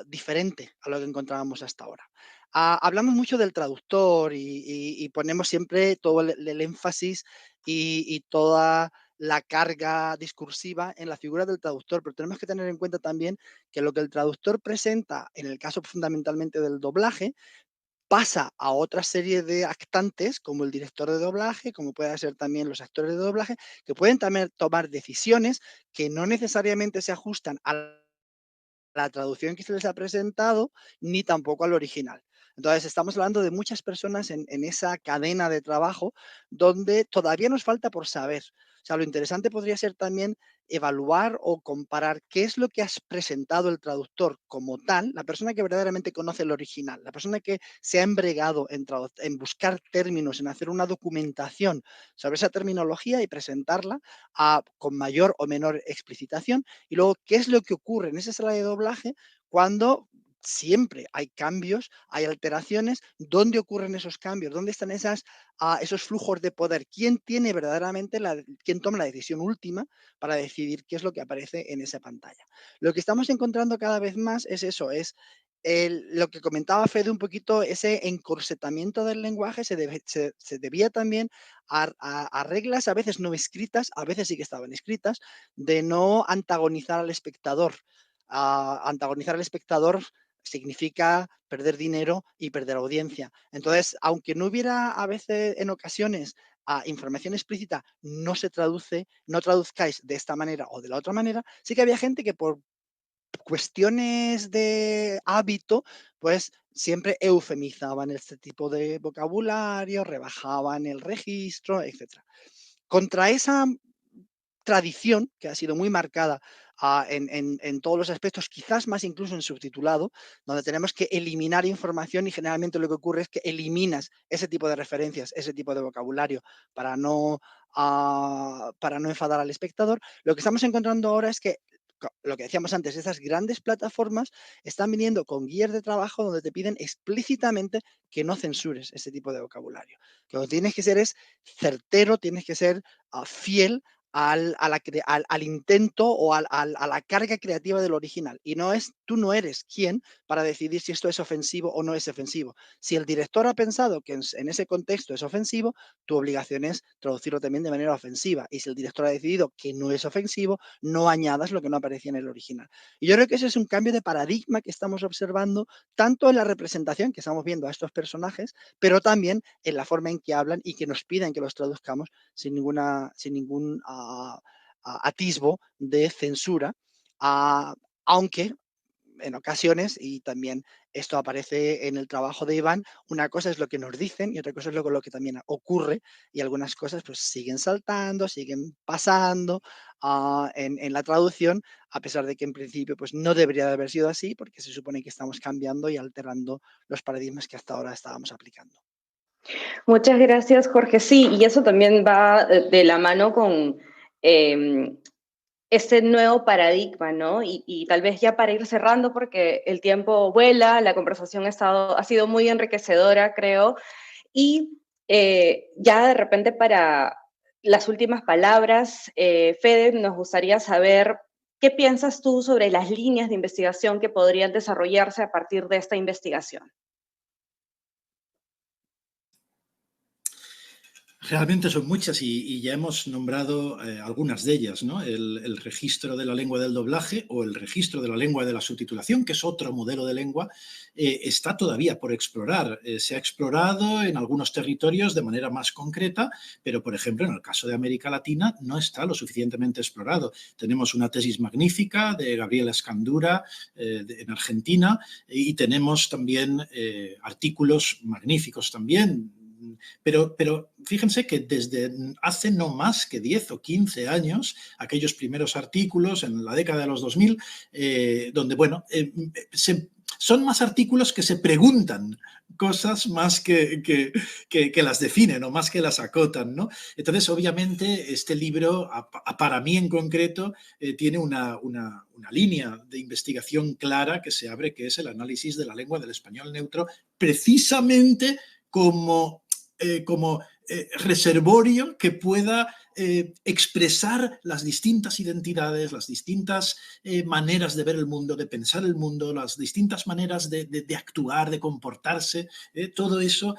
diferente a lo que encontrábamos hasta ahora. Hablamos mucho del traductor y ponemos siempre todo el énfasis y toda la carga discursiva en la figura del traductor, pero tenemos que tener en cuenta también que lo que el traductor presenta, en el caso fundamentalmente del doblaje, pasa a otra serie de actantes, como el director de doblaje, como pueden ser también los actores de doblaje, que pueden también tomar decisiones que no necesariamente se ajustan a la traducción que se les ha presentado, ni tampoco al original. Entonces, estamos hablando de muchas personas en esa cadena de trabajo donde todavía nos falta por saber. O sea, lo interesante podría ser también evaluar o comparar qué es lo que has presentado el traductor como tal, la persona que verdaderamente conoce el original, la persona que se ha embregado en buscar términos, en hacer una documentación sobre esa terminología y presentarla con mayor o menor explicitación. Y luego, ¿qué es lo que ocurre en esa sala de doblaje cuando siempre hay cambios, hay alteraciones? ¿Dónde ocurren esos cambios? ¿Dónde están esos flujos de poder? ¿Quién tiene verdaderamente quién toma la decisión última para decidir qué es lo que aparece en esa pantalla? Lo que estamos encontrando cada vez más es eso, es lo que comentaba Fede un poquito, ese encorsetamiento del lenguaje se debía también a reglas a veces no escritas, a veces sí que estaban escritas, de no antagonizar al espectador. Antagonizar al espectador significa perder dinero y perder audiencia. Entonces, aunque no hubiera a veces en ocasiones información explícita, no se traduce, no traduzcáis de esta manera o de la otra manera, sí que había gente que por cuestiones de hábito, pues siempre eufemizaban este tipo de vocabulario, rebajaban el registro, etcétera. Contra esa tradición que ha sido muy marcada en todos los aspectos, quizás más incluso en subtitulado, donde tenemos que eliminar información y generalmente lo que ocurre es que eliminas ese tipo de referencias, ese tipo de vocabulario para no enfadar al espectador. Lo que estamos encontrando ahora es que lo que decíamos antes, estas grandes plataformas están viniendo con guías de trabajo donde te piden explícitamente que no censures ese tipo de vocabulario. Que lo que tienes que ser es certero, tienes que ser fiel al intento o a la carga creativa del original. Y tú no eres quien para decidir si esto es ofensivo o no es ofensivo. Si el director ha pensado que en ese contexto es ofensivo, tu obligación es traducirlo también de manera ofensiva. Y si el director ha decidido que no es ofensivo, no añadas lo que no aparecía en el original. Y yo creo que ese es un cambio de paradigma que estamos observando tanto en la representación que estamos viendo a estos personajes, pero también en la forma en que hablan y que nos piden que los traduzcamos sin ningún atisbo de censura, aunque en ocasiones, y también esto aparece en el trabajo de Iván, una cosa es lo que nos dicen y otra cosa es lo que también ocurre, y algunas cosas pues siguen saltando, siguen pasando en la traducción, a pesar de que en principio pues no debería de haber sido así, porque se supone que estamos cambiando y alterando los paradigmas que hasta ahora estábamos aplicando. Muchas gracias, Jorge. Sí, y eso también va de la mano con este nuevo paradigma, ¿no? Y tal vez ya para ir cerrando, porque el tiempo vuela, la conversación ha sido muy enriquecedora, creo, y ya de repente para las últimas palabras, Fede, nos gustaría saber qué piensas tú sobre las líneas de investigación que podrían desarrollarse a partir de esta investigación. Realmente son muchas y ya hemos nombrado algunas de ellas, ¿no? El registro de la lengua del doblaje o el registro de la lengua de la subtitulación, que es otro modelo de lengua, está todavía por explorar. Se ha explorado en algunos territorios de manera más concreta, pero, por ejemplo, en el caso de América Latina no está lo suficientemente explorado. Tenemos una tesis magnífica de Gabriela Escandura en Argentina y tenemos también artículos magníficos también. Pero fíjense que desde hace no más que 10 o 15 años, aquellos primeros artículos en la década de los 2000, donde, bueno, son más artículos que se preguntan cosas más que las definen o más que las acotan, ¿no? Entonces, obviamente, este libro, para mí en concreto, tiene una línea de investigación clara que se abre, que es el análisis de la lengua del español neutro, precisamente como reservorio que pueda expresar las distintas identidades, las distintas maneras de ver el mundo, de pensar el mundo, las distintas maneras de actuar, de comportarse, todo eso,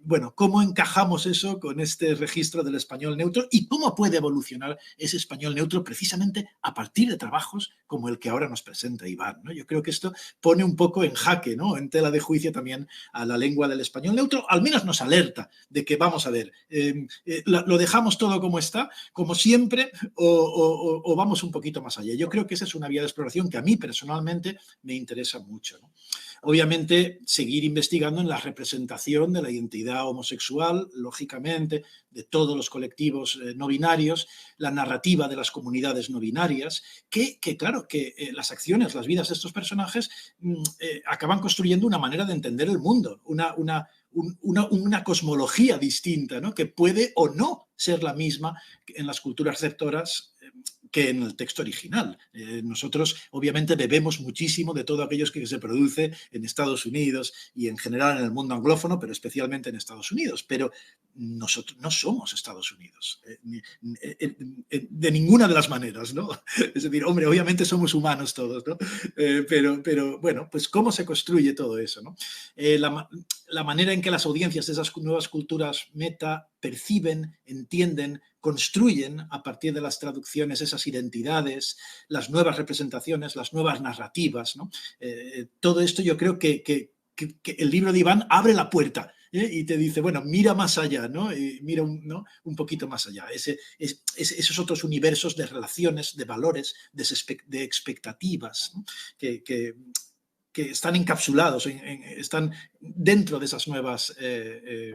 bueno, cómo encajamos eso con este registro del español neutro y cómo puede evolucionar ese español neutro precisamente a partir de trabajos como el que ahora nos presenta Iván, ¿no? Yo creo que esto pone un poco en jaque, ¿no? En tela de juicio también a la lengua del español neutro, al menos nos alerta de que, vamos a ver, lo dejamos todo como está, como siempre, o vamos un poquito más allá. Yo creo que esa es una vía de exploración que a mí personalmente me interesa mucho, ¿no? Obviamente, seguir investigando en la representación de la identidad homosexual, lógicamente, de todos los colectivos no binarios, la narrativa de las comunidades no binarias, que claro, que las acciones, las vidas de estos personajes acaban construyendo una manera de entender el mundo, una cosmología distinta, ¿no? Que puede o no ser la misma en las culturas receptoras que en el texto original. Nosotros, obviamente, bebemos muchísimo de todo aquello que se produce en Estados Unidos y en general en el mundo anglófono, pero especialmente en Estados Unidos. Pero nosotros no somos Estados Unidos, de ninguna de las maneras, ¿no? Es decir, hombre, obviamente somos humanos todos, ¿no? Pero bueno, pues cómo se construye todo eso, ¿no? La manera en que las audiencias de esas nuevas culturas meta perciben, entienden, construyen a partir de las traducciones esas identidades, las nuevas representaciones, las nuevas narrativas, ¿no? Todo esto yo creo que el libro de Iván abre la puerta y te dice, bueno, mira más allá, ¿no? Y mira un poquito más allá. Esos otros universos de relaciones, de valores, de expectativas, ¿no? que están encapsulados, están dentro de esas nuevas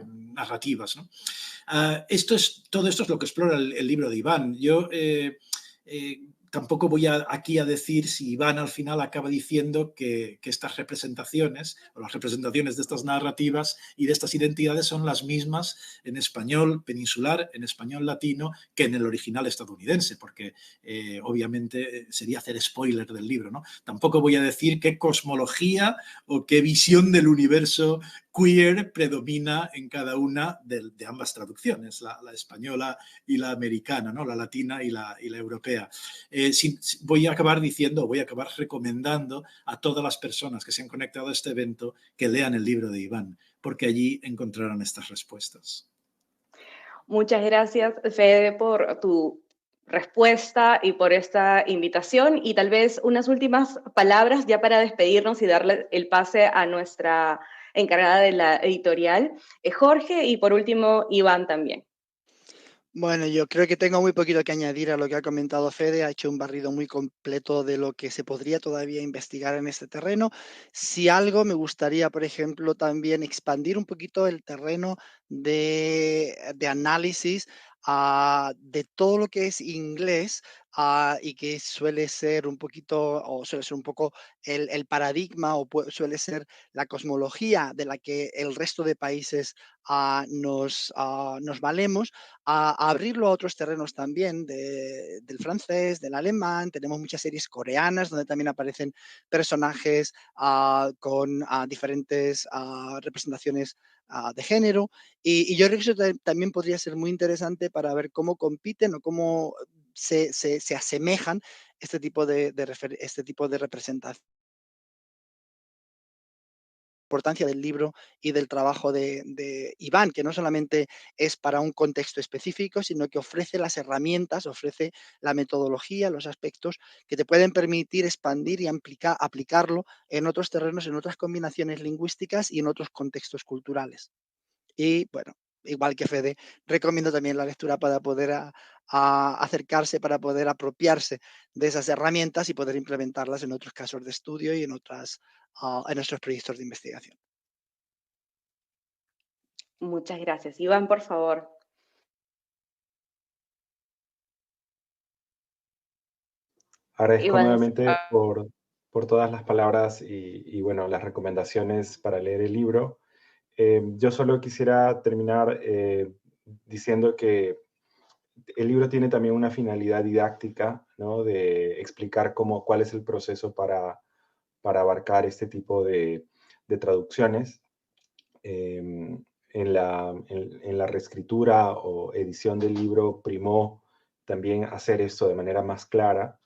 narrativas, ¿no? Todo esto es lo que explora el libro de Iván. Yo tampoco voy aquí a decir si Iván al final acaba diciendo que estas representaciones o las representaciones de estas narrativas y de estas identidades son las mismas en español peninsular, en español latino, que en el original estadounidense, porque obviamente sería hacer spoiler del libro, ¿no? Tampoco voy a decir qué cosmología o qué visión del universo queer predomina en cada una de ambas traducciones, la española y la americana, ¿no? La latina y la europea. Voy a acabar recomendando a todas las personas que se han conectado a este evento que lean el libro de Iván, porque allí encontrarán estas respuestas. Muchas gracias, Fede, por tu respuesta y por esta invitación, y tal vez unas últimas palabras ya para despedirnos y darle el pase a nuestra encargada de la editorial, Jorge, y por último, Iván también. Bueno, yo creo que tengo muy poquito que añadir a lo que ha comentado Fede. Ha hecho un barrido muy completo de lo que se podría todavía investigar en este terreno. Si algo, me gustaría, por ejemplo, también expandir un poquito el terreno de análisis de todo lo que es inglés y que suele ser un poquito, o suele ser un poco el paradigma, suele ser la cosmología de la que el resto de países nos valemos, a abrirlo a otros terrenos también, del francés, del alemán. Tenemos muchas series coreanas donde también aparecen personajes con diferentes representaciones de género. Y yo creo que eso también podría ser muy interesante para ver cómo compiten o cómo se asemejan este tipo de representación. Importancia del libro y del trabajo de Iván, que no solamente es para un contexto específico, sino que ofrece las herramientas, ofrece la metodología, los aspectos que te pueden permitir expandir y aplicarlo en otros terrenos, en otras combinaciones lingüísticas y en otros contextos culturales. Y bueno, igual que Fede, recomiendo también la lectura para poder acercarse, para poder apropiarse de esas herramientas y poder implementarlas en otros casos de estudio y en nuestros proyectos de investigación. Muchas gracias. Iván, por favor. Agradezco Iván, nuevamente por todas las palabras y, bueno, las recomendaciones para leer el libro. Yo solo quisiera terminar diciendo que el libro tiene también una finalidad didáctica, ¿no? De explicar cuál es el proceso para abarcar este tipo de traducciones. En la reescritura o edición del libro primó también hacer esto de manera más clara.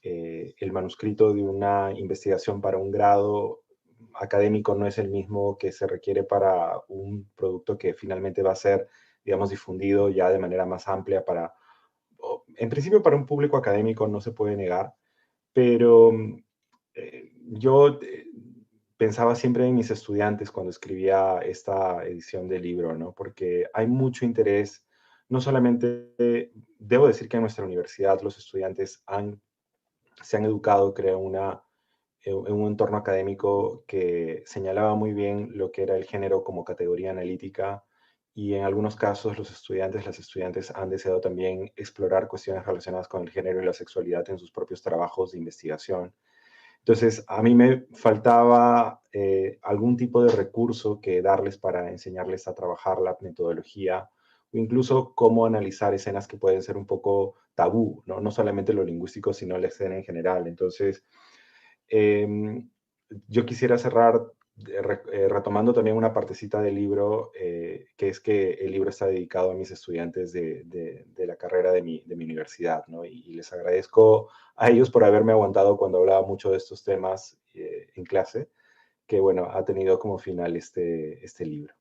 El manuscrito de una investigación para un grado académico no es el mismo que se requiere para un producto que finalmente va a ser, digamos, difundido ya de manera más amplia en principio para un público académico no se puede negar, pero yo pensaba siempre en mis estudiantes cuando escribía esta edición del libro, ¿no? Porque hay mucho interés, no solamente, debo decir que en nuestra universidad los estudiantes se han educado, creo, en un entorno académico que señalaba muy bien lo que era el género como categoría analítica y en algunos casos los estudiantes, las estudiantes han deseado también explorar cuestiones relacionadas con el género y la sexualidad en sus propios trabajos de investigación. Entonces, a mí me faltaba algún tipo de recurso que darles para enseñarles a trabajar la metodología o incluso cómo analizar escenas que pueden ser un poco tabú, ¿no? No solamente lo lingüístico, sino la escena en general. Entonces, yo quisiera cerrar retomando también una partecita del libro, que es que el libro está dedicado a mis estudiantes de la carrera de mi universidad, ¿no? Y les agradezco a ellos por haberme aguantado cuando hablaba mucho de estos temas en clase, que bueno, ha tenido como final este libro.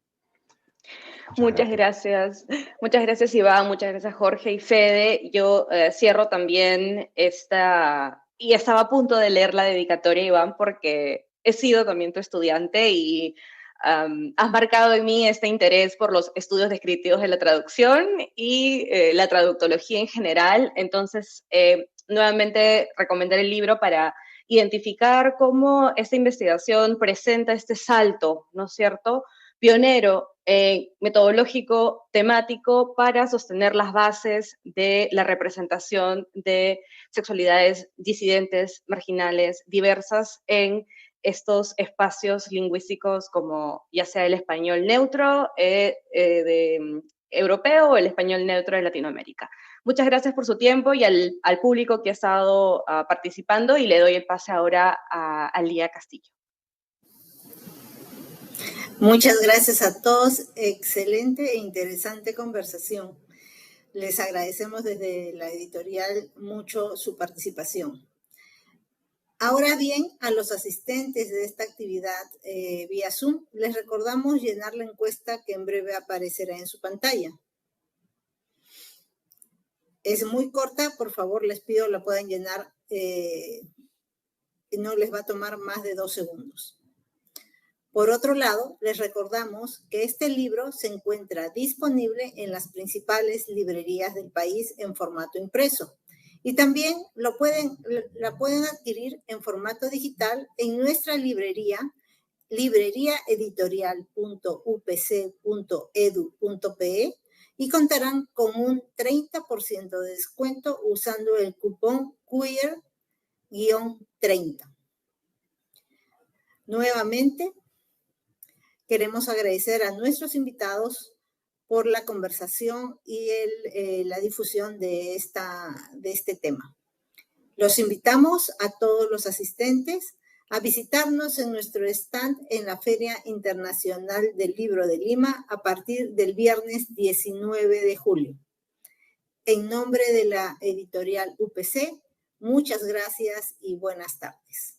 Muchas gracias. Muchas gracias, Iván. Muchas gracias, Jorge y Fede. Yo cierro también y estaba a punto de leer la dedicatoria, Iván, porque he sido también tu estudiante y has marcado en mí este interés por los estudios descriptivos de la traducción y la traductología en general. Entonces, nuevamente recomendar el libro para identificar cómo esta investigación presenta este salto, ¿no es cierto?, pionero, metodológico, temático, para sostener las bases de la representación de sexualidades disidentes, marginales, diversas en estos espacios lingüísticos como ya sea el español neutro europeo o el español neutro de Latinoamérica. Muchas gracias por su tiempo y al público que ha estado participando, y le doy el pase ahora a Lía Castillo. Muchas gracias a todos. Excelente e interesante conversación. Les agradecemos desde la editorial mucho su participación. Ahora bien, a los asistentes de esta actividad vía Zoom, les recordamos llenar la encuesta que en breve aparecerá en su pantalla. Es muy corta, por favor, les pido la puedan llenar, no les va a tomar más de 2 segundos. Por otro lado, les recordamos que este libro se encuentra disponible en las principales librerías del país en formato impreso y también la pueden adquirir en formato digital en nuestra librería, libreriaeditorial.upc.edu.pe, y contarán con un 30% de descuento usando el cupón QUEER-30. Nuevamente, queremos agradecer a nuestros invitados por la conversación y la difusión de este tema. Los invitamos a todos los asistentes a visitarnos en nuestro stand en la Feria Internacional del Libro de Lima a partir del viernes 19 de julio. En nombre de la editorial UPC, muchas gracias y buenas tardes.